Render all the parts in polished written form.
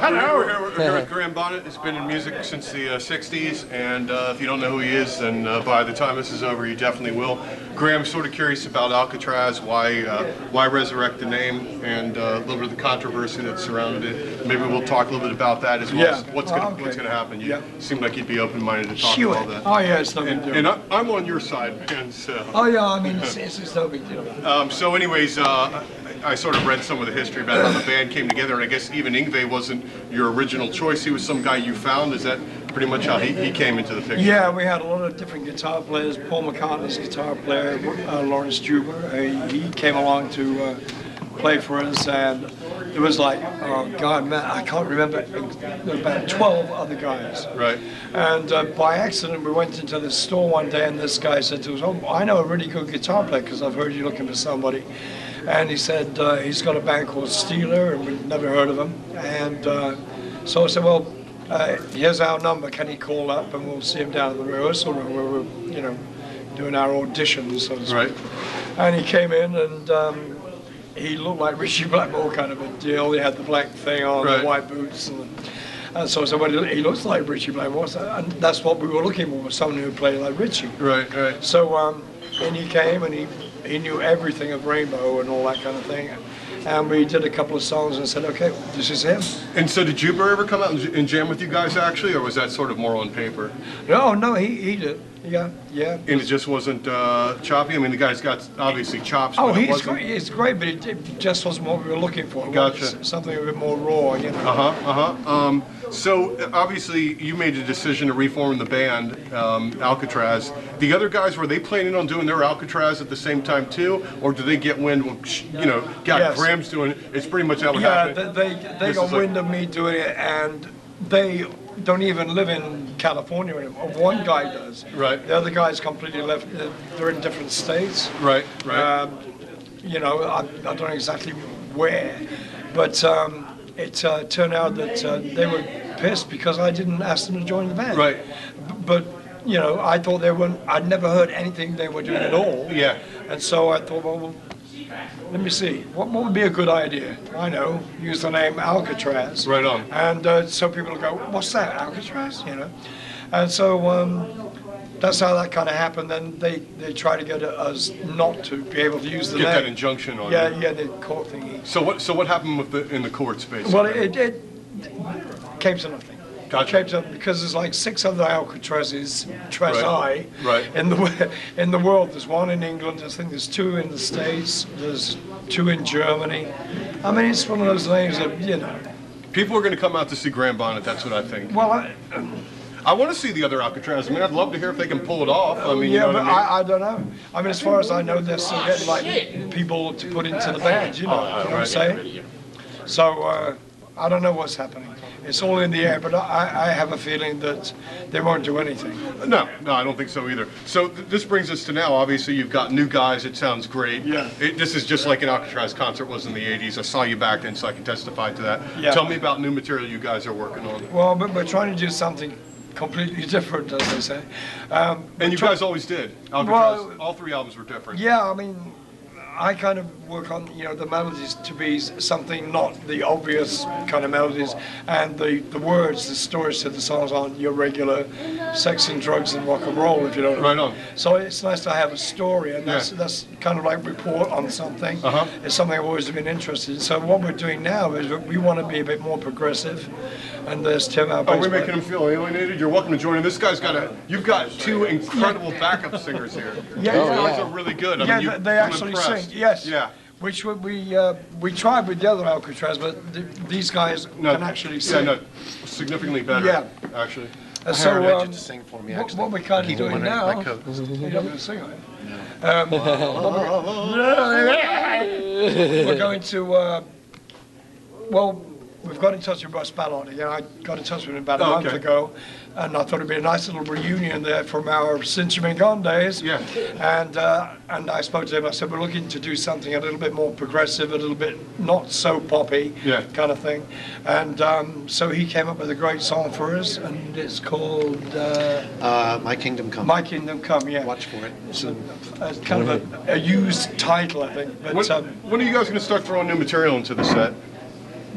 Hello. We're here with Graham Bonnet. He's been in music since the 60s, and if you don't know who he is, then by the time this is over, you definitely will. Graham's sort of curious about Alcatrazz, why resurrect the name, and a little bit of the controversy that surrounded it. Maybe we'll talk a little bit about that as well as what's going to happen. You seem like you'd be open-minded to talk about that. Oh yeah, it's no big deal. And I'm on your side, man. So. Oh yeah, I mean it's no big deal. So anyways, I sort of read some of the history about how the band came together, and I guess even Yngwie wasn't your original choice. He was some guy you found. Is that pretty much how he came into the picture? Yeah, we had a lot of different guitar players. Paul McCartney's guitar player, Lawrence Juber, he came along to play for us, and it was like, oh God, man, I can't remember, about 12 other guys. Right. And by accident, we went into the store one day, and this guy said to us, oh, I know a really good guitar player because I've heard you looking for somebody. And he said he's got a band called Steeler, and we'd never heard of him. And so I said, well, here's our number. Can he call up, and we'll see him down at the rehearsal room where we're, doing our auditions, so to speak. Right. And he came in, and he looked like Richie Blackmore kind of a deal. He had the black thing on, the white boots, and so I said, well, he looks like Richie Blackmore, and that's what we were looking for, someone who played like Richie. Right, right. So, and he came, and he knew everything of Rainbow and all that kind of thing. And we did a couple of songs and said, okay, this is him. And so did Juber ever come out and jam with you guys actually, or was that sort of more on paper? No, he did. Yeah. And it just wasn't choppy? I mean, the guy's got obviously chops. Oh, he's great. It's great, but it just wasn't what we were looking for. Gotcha. Something a bit more raw, So obviously you made a decision to reform the band, Alcatrazz. The other guys, were they planning on doing their Alcatrazz at the same time too, or do they get wind? Graham's doing it. It's pretty much how it happened. Yeah, they got wind of me doing it, and they don't even live in California anymore. One guy does. Right. The other guy's completely left. They're in different states. Right. I don't know exactly where, but it turned out that they were pissed because I didn't ask them to join the band. Right. But I thought they weren't. I'd never heard anything they were doing at all. Yeah. And so I thought, well, let me see. What would be a good idea? I know. Use the name Alcatrazz. Right on. And so people will go, what's that, Alcatrazz? And so that's how that kind of happened. Then they try to get us not to be able to use the name. Get that injunction on you. Yeah, the court thingy. So what happened in the courts basically? Well, it came to nothing. Gotcha. Because there's like 6 other Alcatrazzes, right. in the world. There's one in England. I think there's 2 in the States. There's 2 in Germany. I mean, it's one of those names that people are going to come out to see Graham Bonnet. That's what I think. Well, I want to see the other Alcatrazz. I mean, I'd love to hear if they can pull it off. I mean, yeah, but I don't know. I mean, as far as I know, they're still getting like people to put into the band. You know what I'm saying? So I don't know what's happening. It's all in the air, but I have a feeling that they won't do anything. No, I don't think so either. So this brings us to now. Obviously, you've got new guys. It sounds great. Yeah. This is just like an Alcatrazz concert was in the 80s. I saw you back then, so I can testify to that. Yeah. Tell me about new material you guys are working on. Well, but we're trying to do something completely different, as they say. And you guys always did. Alcatrazz, all 3 albums were different. Yeah, I mean, I kind of work on, the melodies to be something not the obvious kind of melodies, and the words, the stories to the songs aren't your regular sex and drugs and rock and roll, if you know what I mean. Right on. So it's nice to have a story, and that's kind of like report on something. It's something I've always been interested in. So what we're doing now is we want to be a bit more progressive, and there's Tim, our bass Are we player. making him feel alienated? You're welcome to join in. This guy's you've got 2 incredible backup singers here. These guys are really good. I mean, they actually sing. Yes. Yeah. Which we tried with the other Alcatrazz, but these guys can actually sing. Yeah, no, significally better. Yeah. Actually. So you to sing for me. what we're kind of doing now. My coat. You're not going to sing, are you? We're going to. We've got in touch with Russ Ballard again. I got in touch with him about a month ago, and I thought it'd be a nice little reunion there from our Since You've Been Gone days. Yeah. And I spoke to him. I said, we're looking to do something a little bit more progressive, a little bit not so poppy, kind of thing. And so he came up with a great song for us, and it's called My Kingdom Come. My Kingdom Come. Yeah. Watch for it. It's kind of a used title, I think. But when are you guys going to start throwing new material into the set?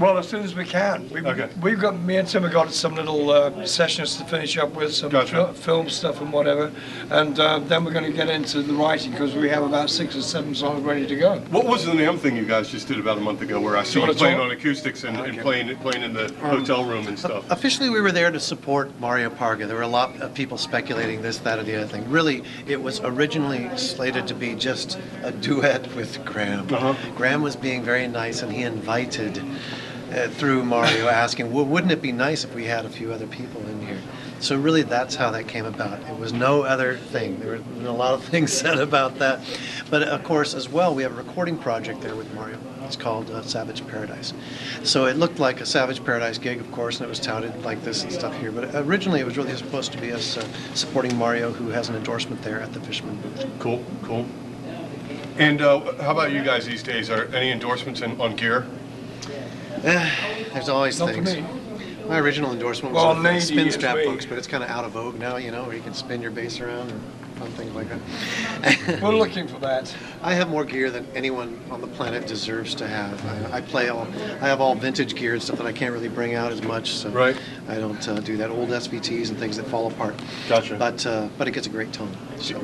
Well, as soon as we can. We've got, me and Tim have got some little sessions to finish up with, some film stuff and whatever, and then we're going to get into the writing because we have about 6 or 7 songs ready to go. What was the NAMM thing you guys just did about a month ago where I saw you playing on acoustics and playing in the hotel room and stuff? Officially, we were there to support Mario Parga. There were a lot of people speculating this, that, or the other thing. Really, it was originally slated to be just a duet with Graham. Graham was being very nice, and he invited, through Mario, asking, well, wouldn't it be nice if we had a few other people in here? So really, that's how that came about. It was no other thing. There were a lot of things said about that. But of course, as well, we have a recording project there with Mario. It's called Savage Paradise. So it looked like a Savage Paradise gig, of course, and it was touted like this and stuff here. But originally, it was really supposed to be us supporting Mario, who has an endorsement there at the Fisherman booth. Cool, cool. And how about you guys these days? Are any endorsements on gear? There's always Not things. for me. My original endorsement Well, was maybe spin it's strap me. books, but it's kind of out of vogue now, you know, where you can spin your bass around and fun things like that. We're looking for that. I have more gear than anyone on the planet deserves to have. I have all vintage gear and stuff that I can't really bring out as much, so Right. I don't do that. Old SVTs and things that fall apart. Gotcha. But it gets a great tone. So.